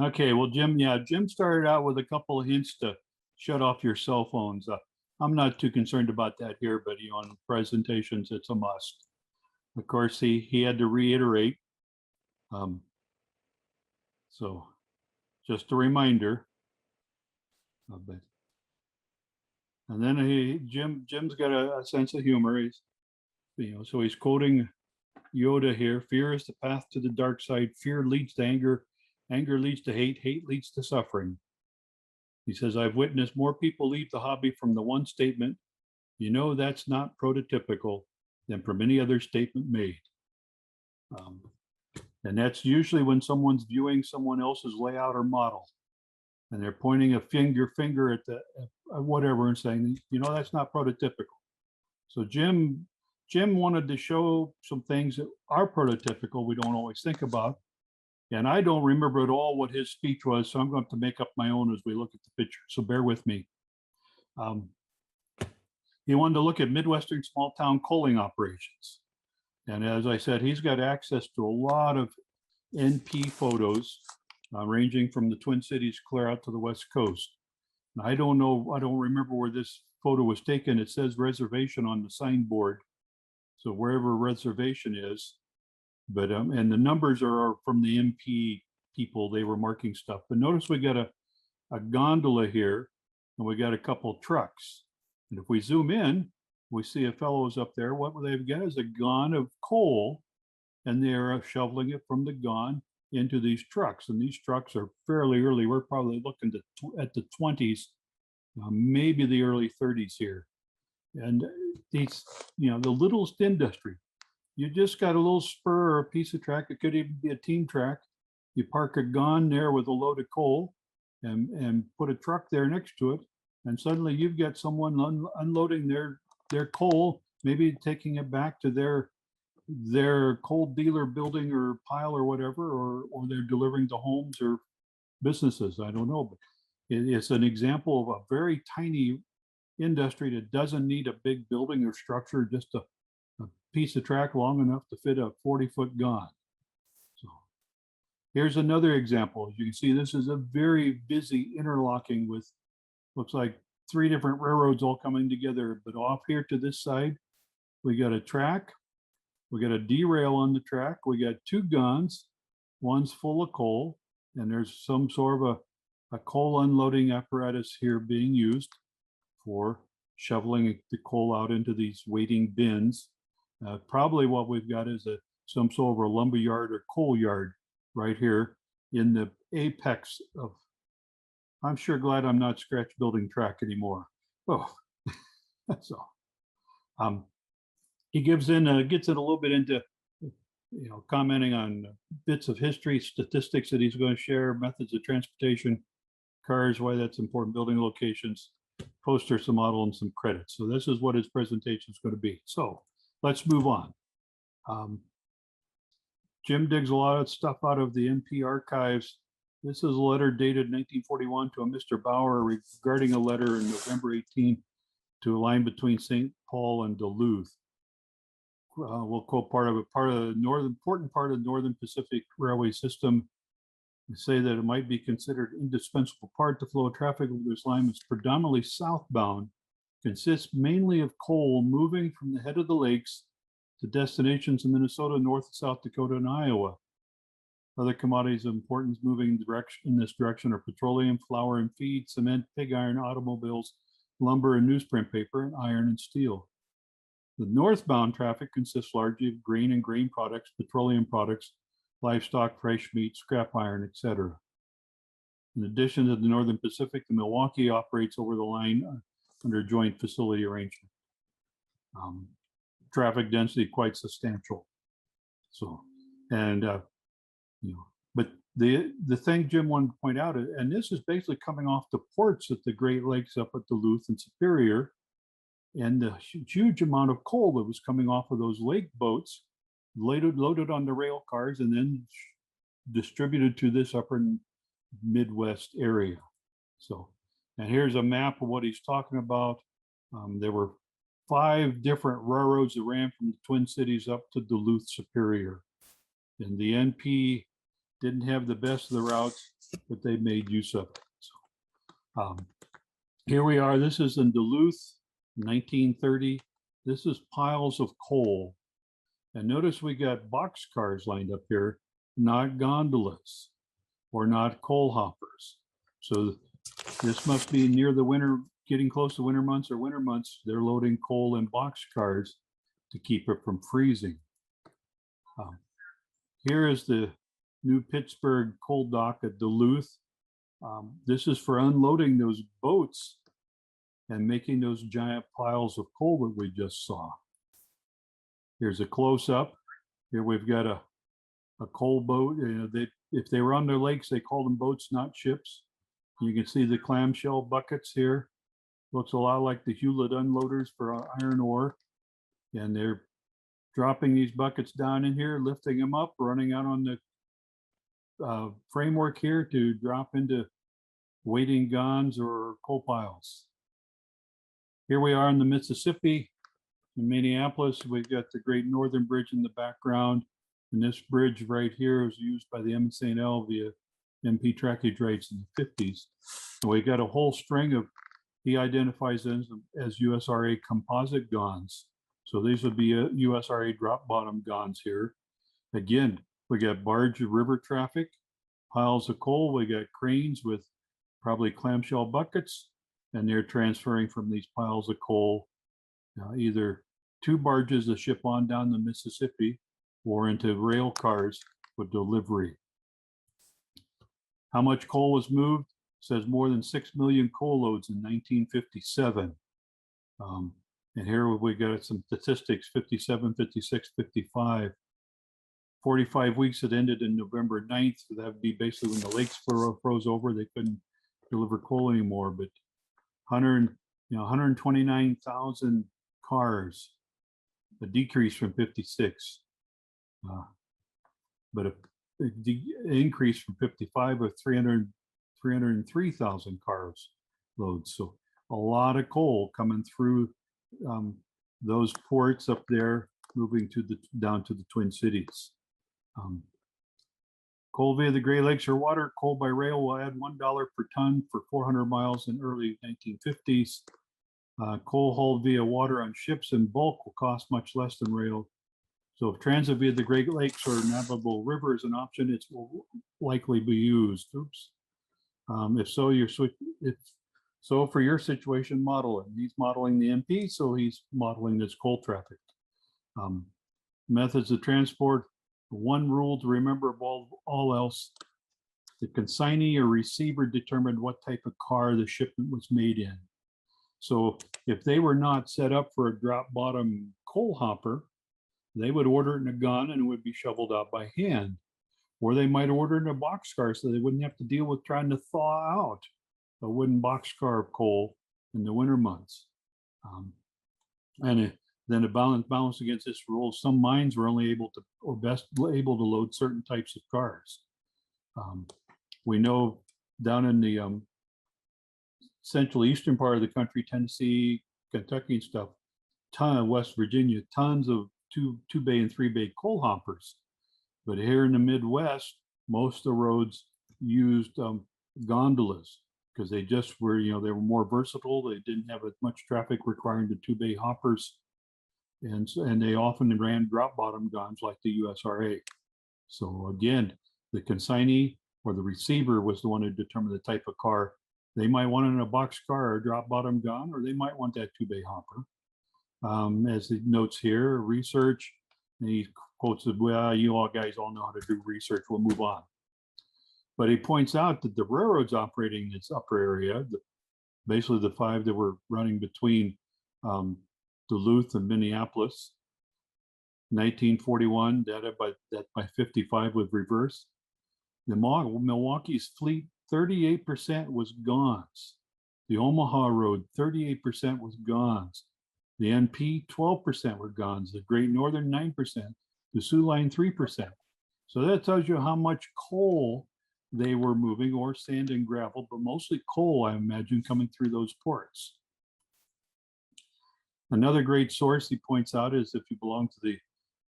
Okay, well, Jim, yeah, Jim started out with a couple of hints to shut off your cell phones. I'm not too concerned about that here, but on presentations, it's a must. Of course, he had to reiterate. Um, so just a reminder of it. And then Jim's got a sense of humor. So he's quoting Yoda here. Fear is the path to the dark side. Fear leads to anger. Anger leads to hate. Hate leads to suffering. He says, I've witnessed more people leave the hobby from the one statement, that's not prototypical, than from any other statement made. And that's usually when someone's viewing someone else's layout or model, and they're pointing a finger at whatever and saying, that's not prototypical. So Jim wanted to show some things that are prototypical we don't always think about. And I don't remember at all what his speech was, so I'm going to make up my own as we look at the picture. So bear with me. He wanted to look at Midwestern small town coaling operations. And as I said, he's got access to a lot of NP photos, ranging from the Twin Cities clear out to the West Coast. Now, I don't remember where this photo was taken. It says reservation on the signboard. So wherever reservation is, but and the numbers are from the MP people. They were marking stuff. But notice we got a gondola here, and we got a couple trucks. And if we zoom in, we see a fellow's up there. What they've got is a gon of coal, and they're shoveling it from the gon into these trucks. And these trucks are fairly early. We're probably looking at the 20s, maybe the early 30s here. And these, the littlest industry. You just got a little spur or a piece of track. It could even be a team track. You park a gon there with a load of coal and put a truck there next to it. And suddenly you've got someone unloading their coal, maybe taking it back to their coal dealer building or pile or whatever, or they're delivering to homes or businesses. I don't know, but it's an example of a very tiny industry that doesn't need a big building or structure, just a piece of track long enough to fit a 40-foot gon. So here's another example. As you can see, this is a very busy interlocking with, looks like 3 different railroads all coming together. But off here to this side, we got a track. We got a derail on the track. We got 2 gons. One's full of coal, and there's some sort of a coal unloading apparatus here being used for shoveling the coal out into these waiting bins. Probably what we've got is some sort of a lumber yard or coal yard right here in the apex of. I'm sure glad I'm not scratch building track anymore. Oh, so he gets in a little bit into commenting on bits of history, statistics that he's going to share, methods of transportation, cars, why that's important, building locations, poster, some model, and some credits. So this is what his presentation is going to be. So let's move on. Jim digs a lot of stuff out of the MP archives. This is a letter dated 1941 to a Mr. Bauer regarding a letter in November 18 to a line between St. Paul and Duluth. We'll quote part of the important part of the Northern Pacific Railway system. We say that it might be considered indispensable part. The flow of traffic of this line is predominantly southbound, consists mainly of coal moving from the head of the lakes to destinations in Minnesota, North and South Dakota, and Iowa. Other commodities of importance moving in this direction are petroleum, flour and feed, cement, pig iron, automobiles, lumber and newsprint paper, and iron and steel. The northbound traffic consists largely of grain and grain products, petroleum products, livestock, fresh meat, scrap iron, etc. In addition to the Northern Pacific, the Milwaukee operates over the line under a joint facility arrangement. Traffic density quite substantial. So, and but the thing Jim wanted to point out, and this is basically coming off the ports at the Great Lakes up at Duluth and Superior, and the huge amount of coal that was coming off of those lake boats, loaded on the rail cars, and then distributed to this upper Midwest area. So, and here's a map of what he's talking about. There were 5 different railroads that ran from the Twin Cities up to Duluth Superior. And the NP didn't have the best of the routes. but they made use of it. So, here we are. This is in Duluth, 1930. This is piles of coal. And notice we got boxcars lined up here, not gondolas or not coal hoppers. So this must be near the winter, getting close to winter months or winter months. They're loading coal in boxcars to keep it from freezing. Here is the new Pittsburgh coal dock at Duluth. This is for unloading those boats and making those giant piles of coal that we just saw. Here's a close-up. Here we've got a coal boat. If they were on their lakes, they called them boats, not ships. You can see the clamshell buckets here. Looks a lot like the Hewlett unloaders for iron ore. And they're dropping these buckets down in here, lifting them up, running out on the framework here to drop into waiting gonds or coal piles. Here we are in the Mississippi, in Minneapolis. We've got the Great Northern Bridge in the background. And this bridge right here is used by the M. St. L. via MP trackage rights in the 50s. And we got a whole string of, he identifies them as USRA composite gonds. So these would be USRA drop bottom gonds here. Again, we got barge river traffic, piles of coal. We got cranes with probably clamshell buckets, and they're transferring from these piles of coal either to barges to ship on down the Mississippi or into rail cars for delivery. How much coal was moved? It says more than 6 million coal loads in 1957. And here we got some statistics, 57, 56, 55. 45 weeks, it ended in November 9th. So that would be basically when the lakes froze over. They couldn't deliver coal anymore, but 129,000 cars, a decrease from 56. But an increase from 55 of 303,000 cars loads. So a lot of coal coming through those ports up there, moving to down to the Twin Cities. Coal via the Great Lakes or water. Coal by rail will add $1 per ton for 400 miles in early 1950s. Coal hauled via water on ships in bulk will cost much less than rail. So if transit via the Great Lakes or navigable river is an option, it will likely be used. Oops. If so, so for your situation, model it. He's modeling the MP, so he's modeling this coal traffic. Methods of transport. One rule to remember above all else: the consignee or receiver determined what type of car the shipment was made in. So if they were not set up for a drop bottom coal hopper, they would order it in a gun and it would be shoveled out by hand. Or they might order it in a boxcar so they wouldn't have to deal with trying to thaw out a wooden boxcar of coal in the winter months. Then to balance against this rule, some mines were only able to, or best able to load certain types of cars. We know down in the central eastern part of the country, Tennessee, Kentucky and stuff, West Virginia, tons of two bay and 3 bay coal hoppers. But here in the Midwest, most of the roads used gondolas because they just were, they were more versatile. They didn't have as much traffic requiring the 2 bay hoppers. And they often ran drop bottom gonds like the USRA. So again, the consignee or the receiver was the one who determined the type of car. They might want it in a boxcar or a drop bottom gon, or they might want that 2 bay hopper. As he notes here, research, and he quotes, well, you all guys all know how to do research, we'll move on. But he points out that the railroads operating in this upper area, basically the 5 that were running between Duluth and Minneapolis, 1941, data by 55 was reversed. The Milwaukee's fleet, 38% was gongs. The Omaha Road, 38% was gongs. The NP, 12% were gongs. The Great Northern, 9%. The Sioux Line, 3%. So that tells you how much coal they were moving, or sand and gravel, but mostly coal, I imagine, coming through those ports. Another great source he points out is if you belong to the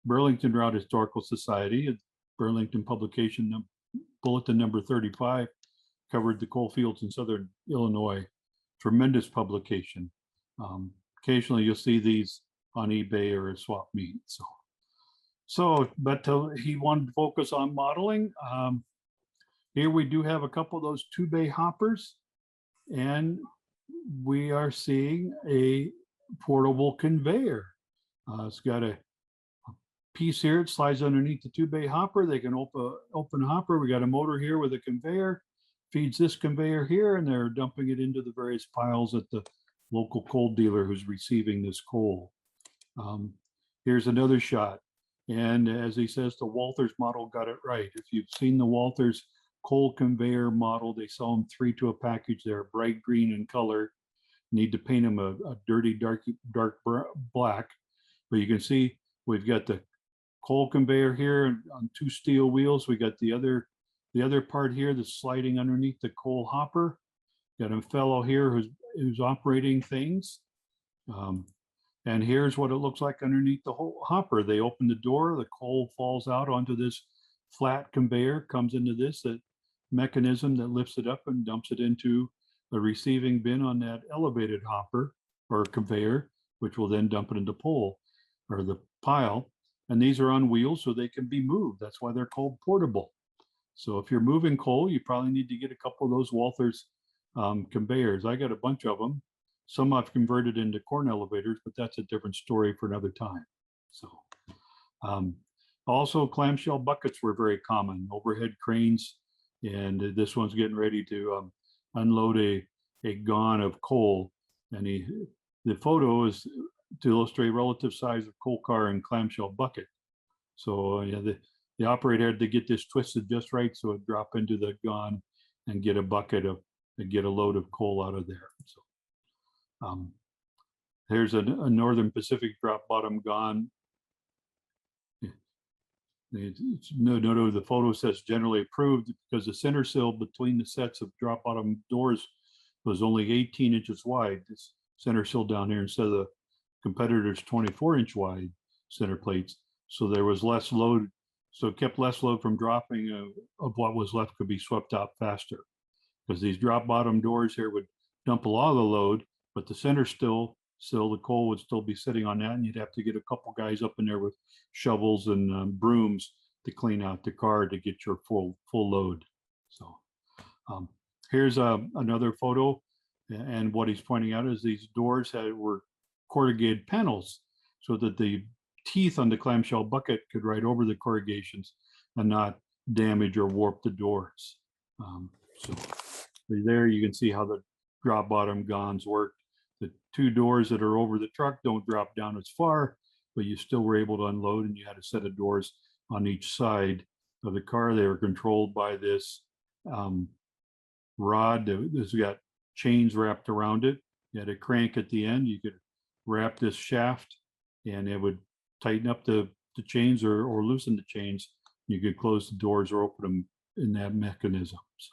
Burlington Route Historical Society, Burlington publication bulletin number 35, covered the coal fields in southern Illinois. Tremendous publication. Occasionally you'll see these on eBay or a swap meet. But he wanted to focus on modeling. Here we do have a couple of those 2-bay hoppers, and we are seeing a portable conveyor. It's got a piece here. It slides underneath the 2-bay hopper. They can open the hopper. We got a motor here with a conveyor, feeds this conveyor here, and they're dumping it into the various piles at the local coal dealer who's receiving this coal. Here's another shot. And as he says, the Walthers model got it right. If you've seen the Walthers coal conveyor model, they sell them 3 to a package. They're bright green in color. Need to paint them a dirty, dark black. But you can see we've got the coal conveyor here on 2 steel wheels. We got the other part here that's sliding underneath the coal hopper. Got a fellow here who's operating things. And here's what it looks like underneath the whole hopper. They open the door, the coal falls out onto this flat conveyor, comes into this mechanism that lifts it up and dumps it into a receiving bin on that elevated hopper or conveyor, which will then dump it into the pile. And these are on wheels, so they can be moved. That's why they're called portable. So if you're moving coal, you probably need to get a couple of those Walthers conveyors. I got a bunch of them. Some I've converted into corn elevators, but that's a different story for another time. So also clamshell buckets were very common, overhead cranes. And this one's getting ready to unload a gon of coal. And the photo is to illustrate relative size of coal car and clamshell bucket. So the operator had to get this twisted just right so it drop into the gon and get a load of coal out of there. So here's a Northern Pacific drop bottom gon. No, the photo says generally approved because the center sill between the sets of drop bottom doors was only 18 inches wide. This center sill down here instead of the competitor's 24-inch wide center plates. So there was less load. So it kept less load from dropping of what was left could be swept out faster. Because these drop bottom doors here would dump a lot of the load, but the center still the coal would still be sitting on that, and you'd have to get a couple guys up in there with shovels and brooms to clean out the car to get your full load. So here's another photo, and what he's pointing out is these doors were corrugated panels so that the teeth on the clamshell bucket could ride over the corrugations and not damage or warp the doors. So there you can see how the drop bottom gons work. The 2 doors that are over the truck don't drop down as far, but you still were able to unload, and you had a set of doors on each side of the car. They were controlled by this rod. This got chains wrapped around it. You had a crank at the end. You could wrap this shaft, and it would tighten up the chains or loosen the chains. You could close the doors or open them in that mechanism. So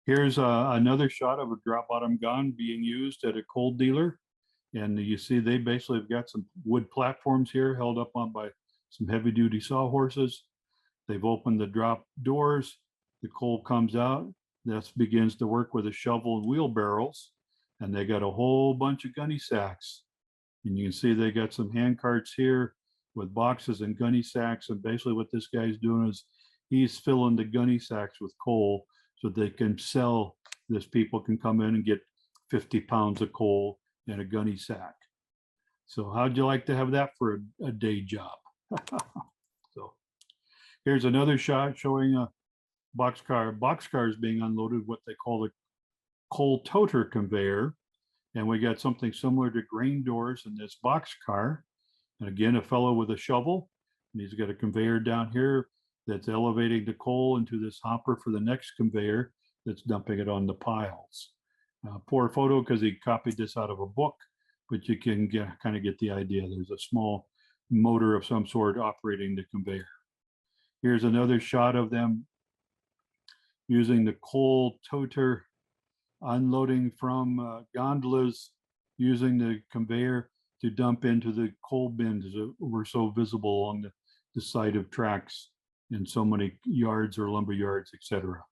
here's another shot of a drop bottom gon being used at a coal dealer. And you see they basically have got some wood platforms here held up on by some heavy duty sawhorses. They've opened the drop doors. The coal comes out. This begins to work with a shovel and wheelbarrows. And they got a whole bunch of gunny sacks. And you can see they got some hand carts here with boxes and gunny sacks. And basically what this guy's doing is he's filling the gunny sacks with coal so they can sell this. People can come in and get 50 pounds of coal in a gunny sack. So how'd you like to have that for a day job? So here's another shot showing a boxcars being unloaded, what they call the coal toter conveyor. And we got something similar to grain doors in this boxcar. And again, a fellow with a shovel, and he's got a conveyor down here that's elevating the coal into this hopper for the next conveyor that's dumping it on the piles. Poor photo because he copied this out of a book, but you can kind of get the idea. There's a small motor of some sort operating the conveyor. Here's another shot of them using the coal toter, unloading from gondolas, using the conveyor to dump into the coal bins that were so visible along the side of tracks in so many yards or lumber yards, etc.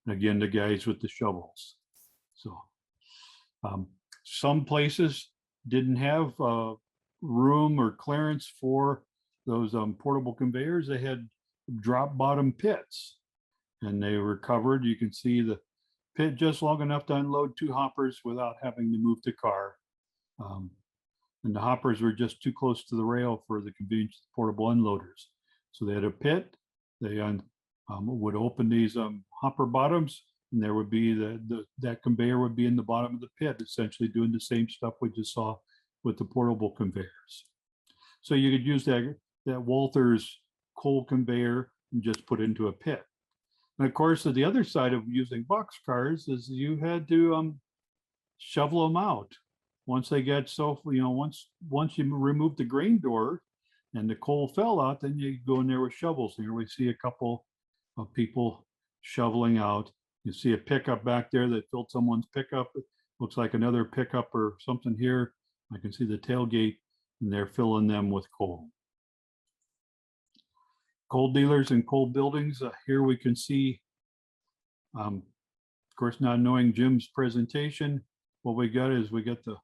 And again, the guys with the shovels. So some places didn't have room or clearance for those portable conveyors. They had drop bottom pits, and they were covered. You can see the pit just long enough to unload 2 hoppers without having to move the car. And the hoppers were just too close to the rail for the convenience portable unloaders. So they had a pit. They would open these hopper bottoms, and there would be that conveyor would be in the bottom of the pit, essentially doing the same stuff we just saw with the portable conveyors. So you could use that Walther's coal conveyor and just put it into a pit. And of course, the other side of using box cars is you had to shovel them out. Once they get once you remove the grain door and the coal fell out, then you go in there with shovels. Here we see a couple of people shoveling out. You see a pickup back there that filled someone's pickup. It looks like another pickup or something here. I can see the tailgate, and they're filling them with coal. Coal dealers and coal buildings. Here we can see, of course, not knowing Jim's presentation, what we got the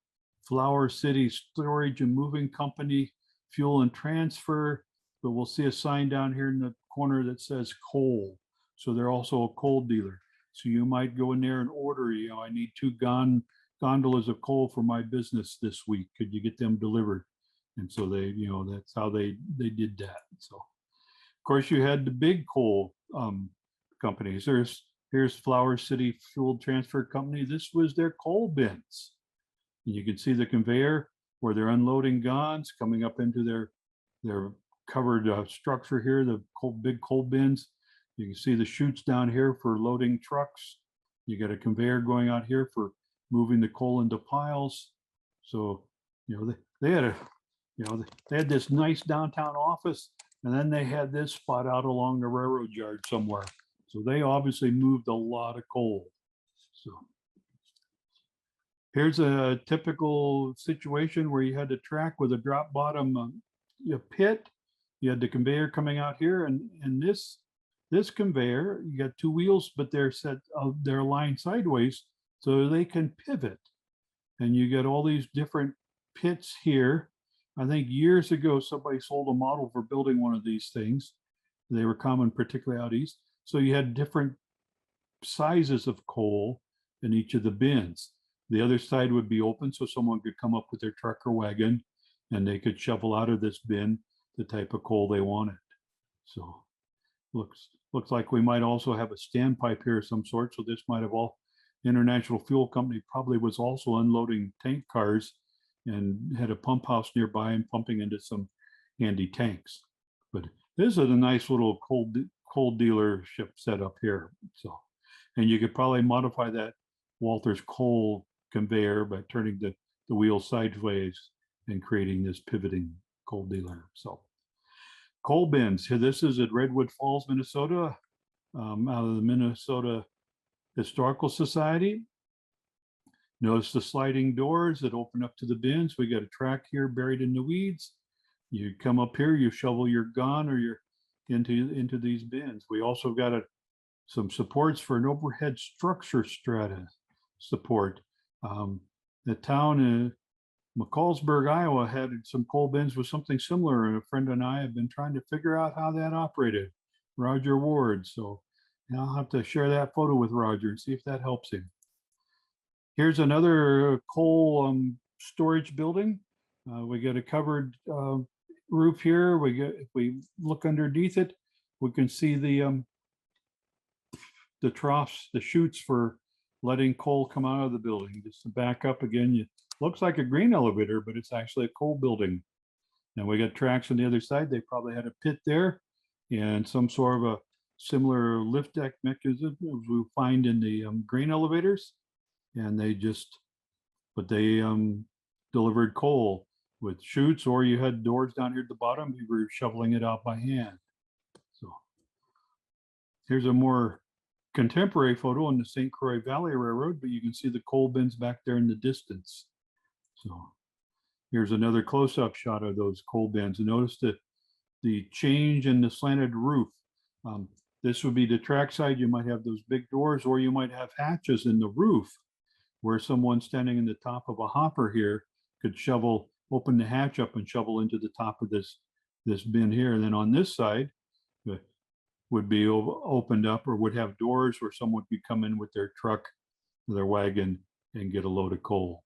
Flower City Storage and Moving Company Fuel and Transfer, but we'll see a sign down here in the corner that says coal. So they're also a coal dealer. So you might go in there and order, I need 2 gondolas of coal for my business this week. Could you get them delivered? And so they, that's how they did that. So of course you had the big coal companies. Here's Flower City Fuel Transfer Company. This was their coal bins. And you can see the conveyor where they're unloading gons coming up into their covered structure here, the big coal bins. You can see the chutes down here for loading trucks. You got a conveyor going out here for moving the coal into piles. So, they had they had this nice downtown office, and then they had this spot out along the railroad yard somewhere. So they obviously moved a lot of coal. So here's a typical situation where you had a track with a drop bottom pit. You had the conveyor coming out here, and this conveyor, you got 2 wheels, but they're aligned sideways so they can pivot. And you get all these different pits here. I think years ago, somebody sold a model for building one of these things. They were common, particularly out east. So you had different sizes of coal in each of the bins. The other side would be open so someone could come up with their truck or wagon and they could shovel out of this bin the type of coal they wanted. So looks like we might also have a standpipe here of some sort. So this might have all International Fuel Company probably was also unloading tank cars and had a pump house nearby and pumping into some handy tanks. But this is a nice little coal dealership setup here. So, and you could probably modify that Walther's coal conveyor by turning the wheel sideways and creating this pivoting coal dealer. So coal bins. Here, this is at Redwood Falls, Minnesota, out of the Minnesota Historical Society. Notice the sliding doors that open up to the bins. We got a track here buried in the weeds. You come up here, you shovel your gun or your into these bins. We also got some supports for an overhead structure strata support. The town in McCallsburg, Iowa had some coal bins with something similar, and a friend and I have been trying to figure out how that operated. Roger Ward. So I'll have to share that photo with Roger and see if that helps him. Here's another coal storage building. We got a covered roof here. If we look underneath it, we can see the troughs, the chutes for letting coal come out of the building. Just to back up again, looks like a grain elevator, but it's actually a coal building. Now we got tracks on the other side. They probably had a pit there and some sort of a similar lift deck mechanism as we find in the grain elevators. And they delivered coal with chutes, or you had doors down here at the bottom. You were shoveling it out by hand. So here's a more contemporary photo on the St. Croix Valley Railroad, but you can see the coal bins back there in the distance. So here's another close-up shot of those coal bins. And notice the change in the slanted roof. This would be the trackside. You might have those big doors, or you might have hatches in the roof where someone standing in the top of a hopper here could shovel, open the hatch up and shovel into the top of this bin here. And then on this side would be opened up, or would have doors where someone could come in with their truck, their wagon, and get a load of coal.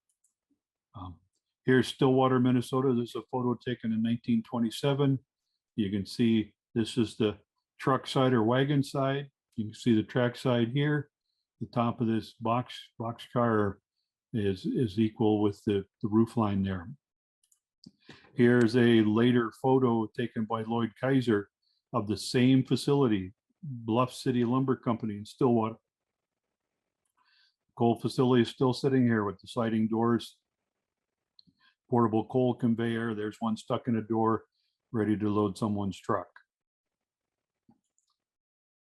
Here's Stillwater, Minnesota. This is a photo taken in 1927. You can see this is the truck side or wagon side. You can see the track side here. The top of this box car is equal with the roof line there. Here's a later photo taken by Lloyd Kaiser of the same facility, Bluff City Lumber Company in Stillwater. Coal facility is still sitting here with the sliding doors, portable coal conveyor. There's one stuck in a door, ready to load someone's truck.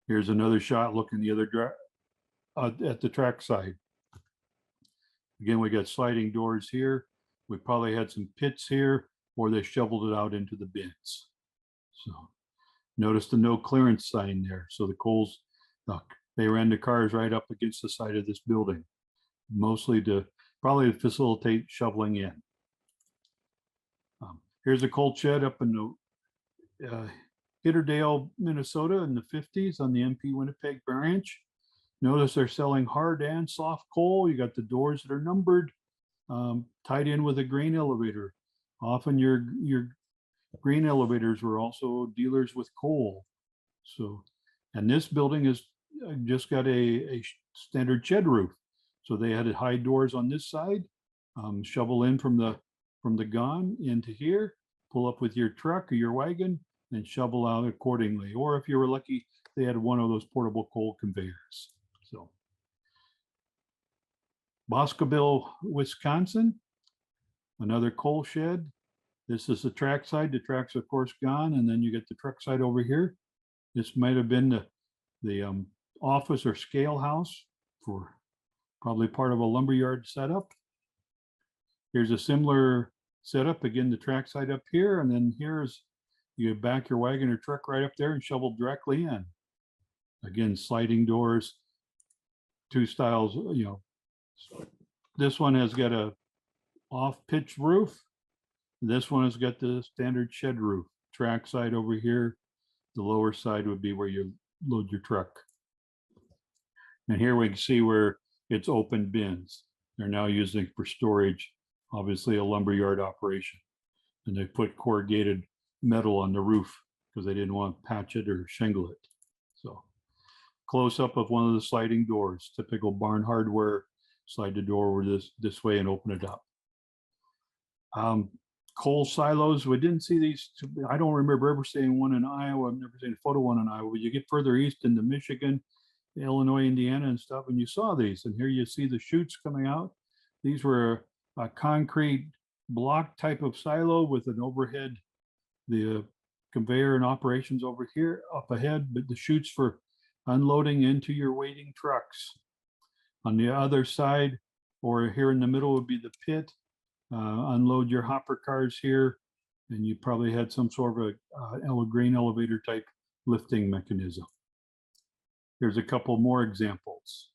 Here's another shot looking the other at the track side. Again, we got sliding doors here. We probably had some pits here, or they shoveled it out into the bins. So notice the no clearance sign there. So the coals, they ran the cars right up against the side of this building, mostly to probably facilitate shoveling in. Here's a coal shed up in the Hitterdale, Minnesota in the 50s on the MP Winnipeg branch. Notice they're selling hard and soft coal. You got the doors that are numbered, tied in with a grain elevator. Often your grain elevators were also dealers with coal. So, and this building is just got a standard shed roof. So they had high doors on this side, shovel in from the gun into here, pull up with your truck or your wagon, and shovel out accordingly. Or if you were lucky, they had one of those portable coal conveyors. So Boscoville, Wisconsin, another coal shed. This is the track side. The track's of course gone, and then you get the truck side over here. This might have been the office or scale house for probably part of a lumberyard setup. Here's a similar setup. Again, the track side up here, and then here's, you back your wagon or truck right up there and shovel directly in. Again, sliding doors, two styles, you know. This one has got a off-pitch roof. This one has got the standard shed roof. Track side over here. The lower side would be where you load your truck. And here we can see where it's open bins. They're now using for storage, obviously a lumberyard operation. And they put corrugated metal on the roof because they didn't want to patch it or shingle it. So close up of one of the sliding doors, typical barn hardware. Slide the door over this way and open it up. Coal silos, we didn't see these. I don't remember ever seeing one in Iowa. I've never seen a photo one in Iowa. But you get further east into Michigan, Illinois, Indiana and stuff, and you saw these. And here you see the chutes coming out. These were a concrete block type of silo with an overhead, the conveyor and operations over here up ahead, but the chutes for unloading into your waiting trucks. On the other side, or here in the middle, would be the pit. Unload your hopper cars here, and you probably had some sort of a grain elevator type lifting mechanism. Here's a couple more examples.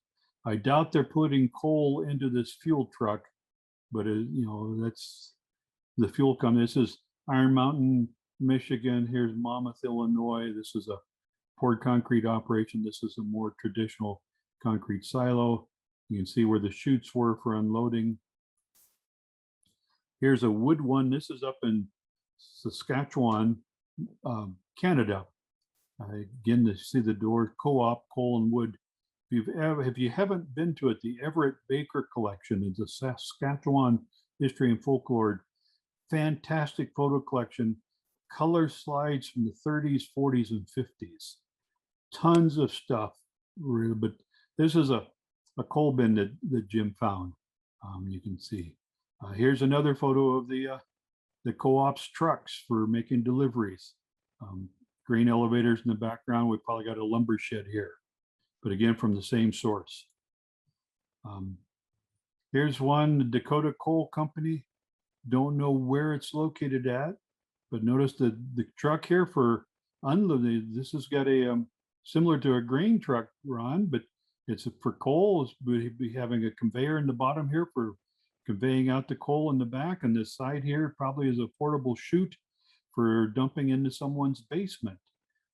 I doubt they're putting coal into this fuel truck, but you know, that's the fuel company. This is Iron Mountain, Michigan. Here's Monmouth, Illinois. This is a poured concrete operation. This is a more traditional concrete silo. You can see where the chutes were for unloading. Here's a wood one. This is up in Saskatchewan, Canada. Again, to see the door, co-op, coal and wood. If you haven't been to it, the Everett Baker Collection is a Saskatchewan history and folklore. Fantastic photo collection. Color slides from the 30s, 40s, and 50s. Tons of stuff. But this is a coal bin that Jim found. You can see. Here's another photo of the co-op's trucks for making deliveries. Grain elevators in the background. We've probably got a lumber shed here, but again, from the same source. Here's one, the Dakota Coal Company. Don't know where it's located at, but notice the truck here for unloading. This has got a similar to a grain truck, Ron, but it's for coal. We'd be having a conveyor in the bottom here for conveying out the coal in the back, and this side here probably is a portable chute for dumping into someone's basement.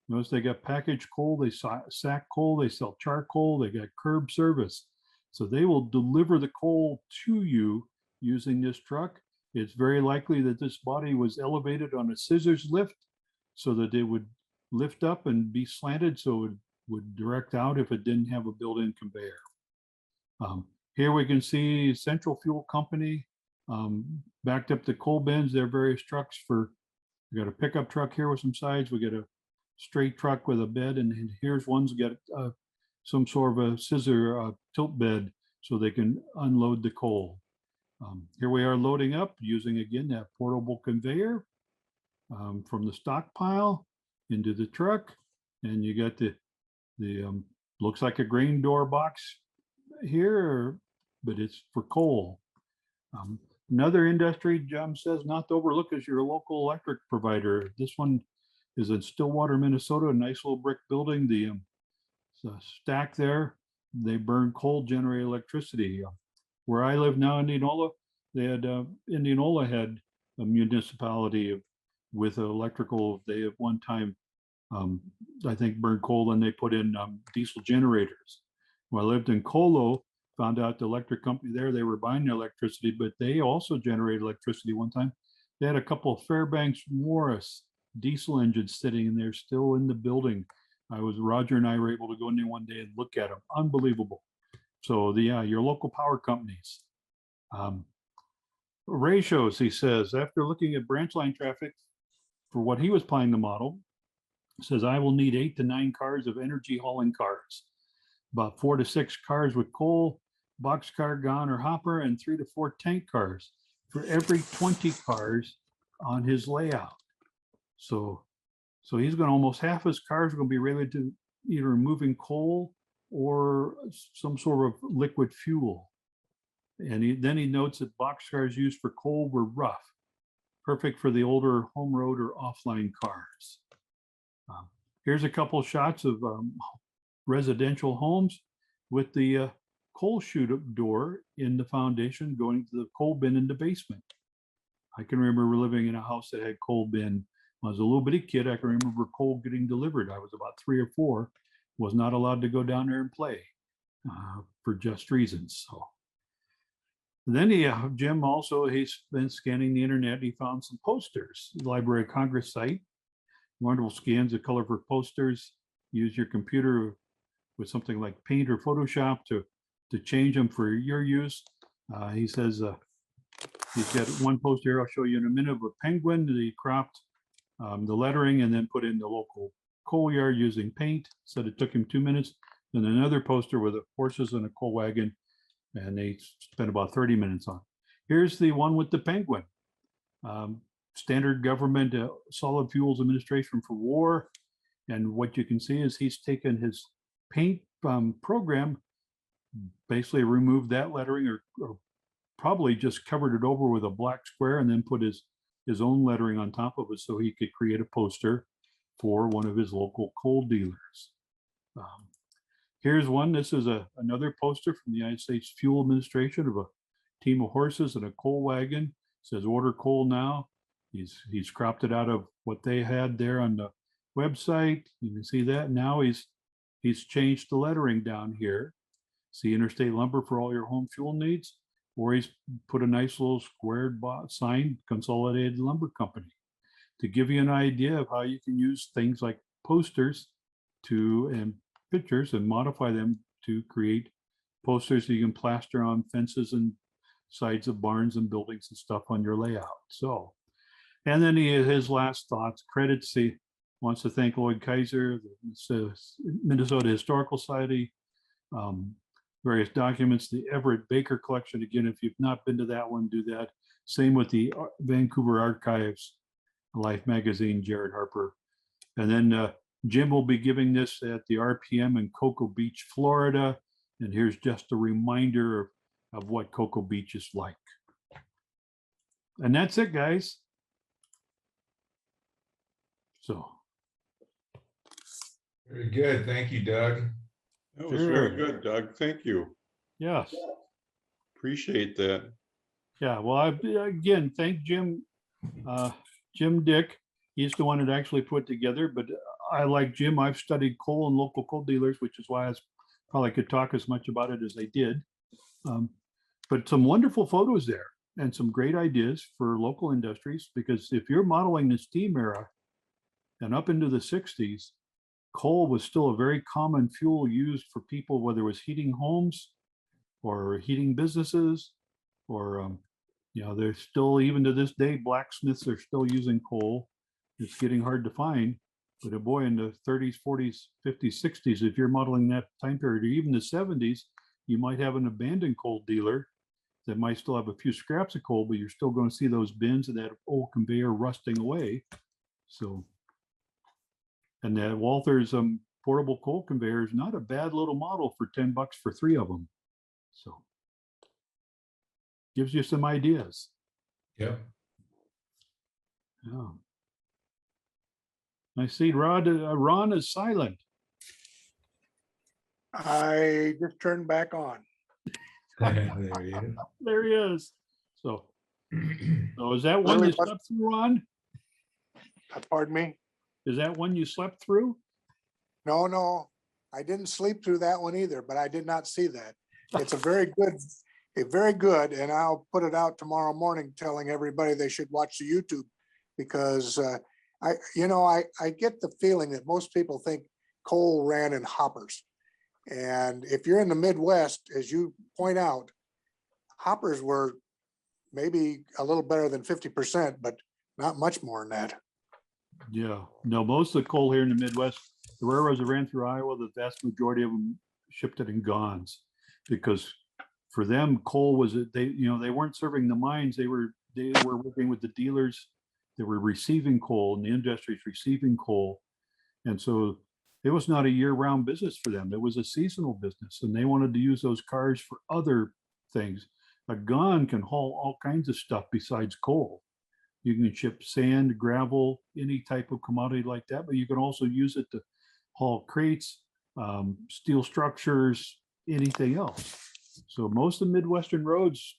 Notice they got packaged coal, they sack coal, they sell charcoal, they got curb service. So they will deliver the coal to you using this truck. It's very likely that this body was elevated on a scissors lift so that it would lift up and be slanted so it would direct out if it didn't have a built-in conveyor. Here we can see Central Fuel Company backed up the coal bins, their various trucks for, we got a pickup truck here with some sides, we got a straight truck with a bed, and here's one's got some sort of a scissor tilt bed so they can unload the coal. Here we are loading up using again that portable conveyor from the stockpile into the truck, and you got the looks like a grain door box here, but it's for coal. Another industry, John says, not to overlook is your local electric provider. This one is in Stillwater, Minnesota, a nice little brick building. The stack there, they burn coal, generate electricity. Where I live now in Indianola, they had Indianola had a municipality with electrical. They at one time, I think, burned coal and they put in diesel generators. When I lived in Colo, found out the electric company there, they were buying electricity, but they also generated electricity one time. They had a couple of Fairbanks Morris diesel engines sitting in there still in the building. Roger and I were able to go in there one day and look at them. Unbelievable. So your local power companies. Ratios, he says, after looking at branch line traffic for what he was planning to model, says I will need 8 to 9 cars of energy hauling cars, about 4 to 6 cars with coal, boxcar, gon, or hopper, and 3 to 4 tank cars for every 20 cars on his layout. So he's going to almost half his cars are going to be related to either moving coal or some sort of liquid fuel. And then he notes that boxcars used for coal were rough, perfect for the older home road or offline cars. Here's a couple shots of residential homes with the coal chute door in the foundation going to the coal bin in the basement. I can remember living in a house that had coal bin. When I was a little bitty kid, I can remember coal getting delivered. I was about 3 or 4, was not allowed to go down there and play for just reasons. So then Jim also, he's been scanning the internet. He found some posters, the Library of Congress site. Wonderful scans of color for posters. Use your computer with something like Paint or Photoshop to change them for your use. He says he's got one poster here I'll show you in a minute of a penguin that he cropped the lettering and then put in the local coal yard using paint. Said it took him 2 minutes. Then another poster with horses and a coal wagon, and they spent about 30 minutes on it. Here's the one with the penguin. Standard government solid fuels administration for war. And what you can see is he's taken his paint program, basically removed that lettering or probably just covered it over with a black square and then put his own lettering on top of it so he could create a poster for one of his local coal dealers. Here's one. This is another poster from the United States Fuel Administration of a team of horses and a coal wagon. It says order coal now. He's cropped it out of what they had there on the website. You can see that now he's changed the lettering down here. See Interstate Lumber for all your home fuel needs, or he's put a nice little squared sign, Consolidated Lumber Company, to give you an idea of how you can use things like posters and pictures and modify them to create posters that you can plaster on fences and sides of barns and buildings and stuff on your layout. So, and then his last thoughts, credits, he wants to thank Lloyd Kaiser, the Minnesota Historical Society, various documents, the Everett Baker collection. Again, if you've not been to that one, do that. Same with the Vancouver Archives, Life Magazine, Jared Harper. And then Jim will be giving this at the RPM in Cocoa Beach, Florida. And here's just a reminder of what Cocoa Beach is like. And that's it, guys. So. Very good. Thank you, Doug. That was very Sure. good, Doug. Thank you. Yes. Appreciate that. Yeah. Well, again, thank Jim, Jim Dick. He's the one that actually put together, but I like Jim. I've studied coal and local coal dealers, which is why I probably could talk as much about it as I did. But some wonderful photos there and some great ideas for local industries, because if you're modeling the steam era and up into the 60s, coal was still a very common fuel used for people, whether it was heating homes or heating businesses, or there's still, even to this day, blacksmiths are still using coal. It's getting hard to find, but boy, in the 30s, 40s, 50s, 60s, if you're modeling that time period, or even the 70s, you might have an abandoned coal dealer that might still have a few scraps of coal, but you're still going to see those bins and that old conveyor rusting away. So, and that Walther's portable coal conveyor is not a bad little model for $10 for 3 of them. So gives you some ideas. Yep. Yeah. I see Ron is silent. I just turned back on. There he is. There he is. So is that one you slept through, Ron? Pardon me? Is that one you slept through? No, I didn't sleep through that one either, but I did not see that. It's a very good, and I'll put it out tomorrow morning telling everybody they should watch the YouTube, because I get the feeling that most people think coal ran in hoppers. And if you're in the Midwest, as you point out, hoppers were maybe a little better than 50%, but not much more than that. Yeah, no, most of the coal here in the Midwest, the railroads that ran through Iowa, the vast majority of them shipped it in gongs, because for them, coal was, they weren't serving the mines. They were working with the dealers that were receiving coal, and the industries receiving coal. And so it was not a year-round business for them. It was a seasonal business, and they wanted to use those cars for other things. A gon can haul all kinds of stuff besides coal. You can ship sand, gravel, any type of commodity like that, but you can also use it to haul crates, steel structures, anything else. So most of the Midwestern roads,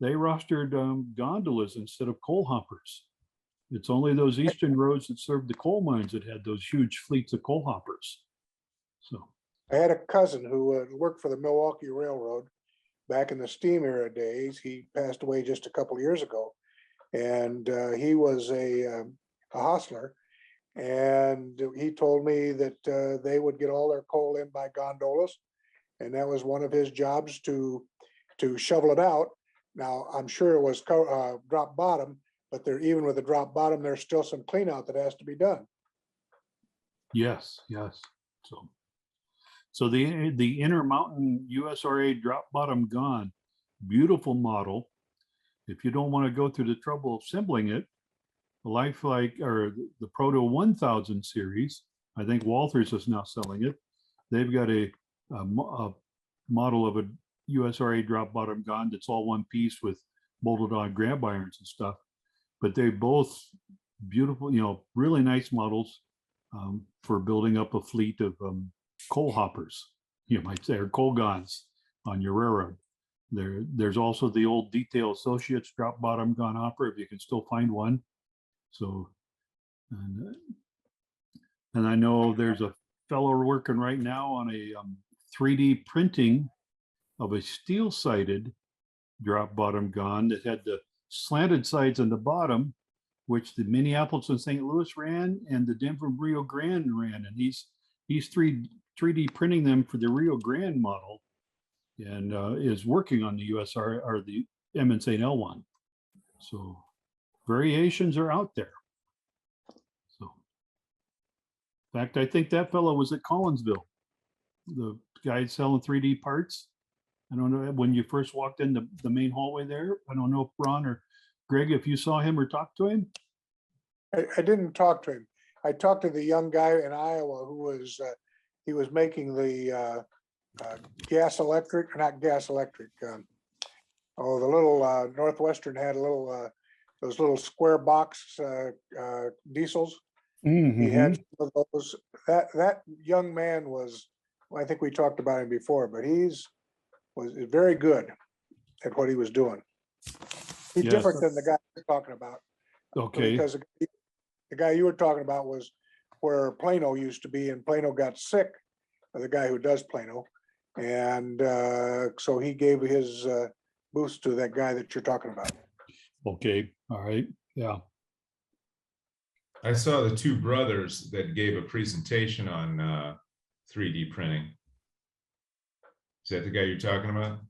they rostered gondolas instead of coal hoppers. It's only those eastern roads that served the coal mines that had those huge fleets of coal hoppers. So I had a cousin who worked for the Milwaukee Railroad back in the steam era days. He passed away just a couple of years ago, and he was a hostler. And he told me that they would get all their coal in by gondolas, and that was one of his jobs to shovel it out. Now, I'm sure it was drop bottom, but even with a drop bottom, there's still some clean out that has to be done. yes. So the Intermountain USRA drop bottom gon, beautiful model. If you don't want to go through the trouble of assembling it, the Proto 1000 series, I think Walther's is now selling it. They've got a model of a USRA drop bottom gon that's all one piece with bolted on grab irons and stuff. But they're both beautiful, really nice models for building up a fleet of coal hoppers, you might say, or coal gons on your railroad. There's also the old Detail Associates drop bottom gon hopper, if you can still find one. So, and I know there's a fellow working right now on a 3D printing of a steel-sided drop bottom gon that had the slanted sides on the bottom, which the Minneapolis and St. Louis ran, and the Denver Rio Grande ran. And he's 3D printing them for the Rio Grande model, and is working on the USR or the M and St. L one. So variations are out there. So, in fact, I think that fellow was at Collinsville, the guy selling 3D parts. I don't know, when you first walked in the main hallway there, I don't know if Ron or Greg, if you saw him or talked to him. I didn't talk to him. I talked to the young guy in Iowa who was, he was making the gas electric, not gas electric. The little Northwestern had a little, those little square box diesels. He had Mhm. some of those, that young man was, well, I think we talked about him before, but was very good at what he was doing. He's Yes. different than the guy you're talking about, Okay, because the guy you were talking about was where Plano used to be, and Plano got sick, the guy who does Plano. And so he gave his boost to that guy that you're talking about. okay, all right, yeah. I saw the two brothers that gave a presentation on 3D printing. Is that the guy you're talking about?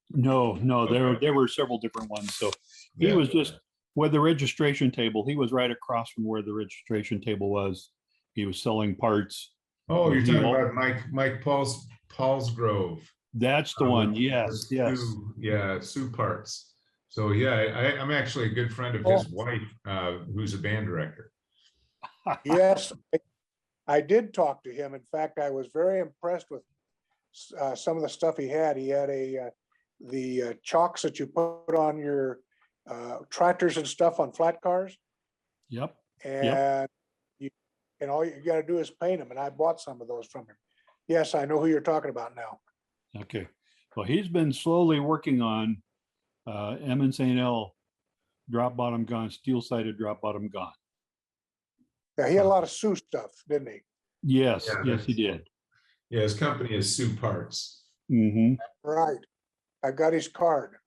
No, Okay. there were several different ones. So he Yeah. was just where the registration table, he was right across from where the registration table was. He was selling parts. Oh, you're He talking al- about Mike Paulsgrove. That's the one. Yes, yes. Sue Parts. So yeah, I'm actually a good friend of his wife, who's a band director. Yes, I did talk to him. In fact, I was very impressed with some of the stuff he had. He had the chalks that you put on your tractors and stuff on flat cars, Yep. and all you got to do is paint them. And I bought some of those from him. Yes, I know who you're talking about now. Okay. Well, he's been slowly working on M and St. L drop bottom gun, steel sided drop bottom gun. Yeah, he had a lot of Sioux stuff, didn't he? Yes, Yeah, yes, he did. Yeah, his company is Sue Parts. Hmm. Right. I got his card.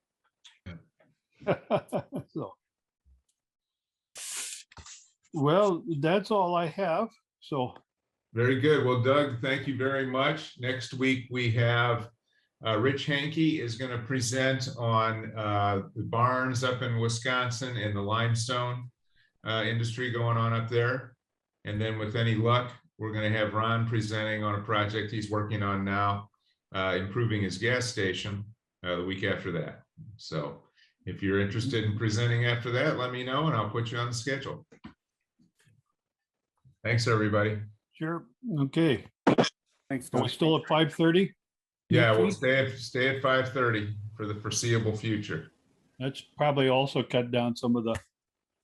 So, well, that's all I have. So, Very good. Well, Doug, thank you very much. Next week, we have Rich Hankey is going to present on the barns up in Wisconsin and the limestone industry going on up there. And then with any luck, we're going to have Ron presenting on a project he's working on now, improving his gas station the week after that. So if you're interested in presenting after that, let me know and I'll put you on the schedule. Thanks, everybody. sure. Okay. Thanks, Are we Doug. still at 5:30? Yeah, we'll Dimitri? stay at 5:30 for the foreseeable future. That's probably also cut down some of the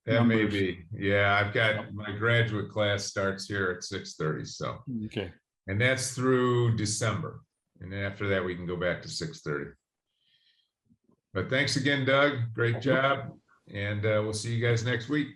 That may numbers. be. Yeah, I've got Yep. my graduate class starts here at 6:30. So, Okay. and that's through December. And then after that, we can go back to 6:30. But thanks again, Doug. Great job. And we'll see you guys next week.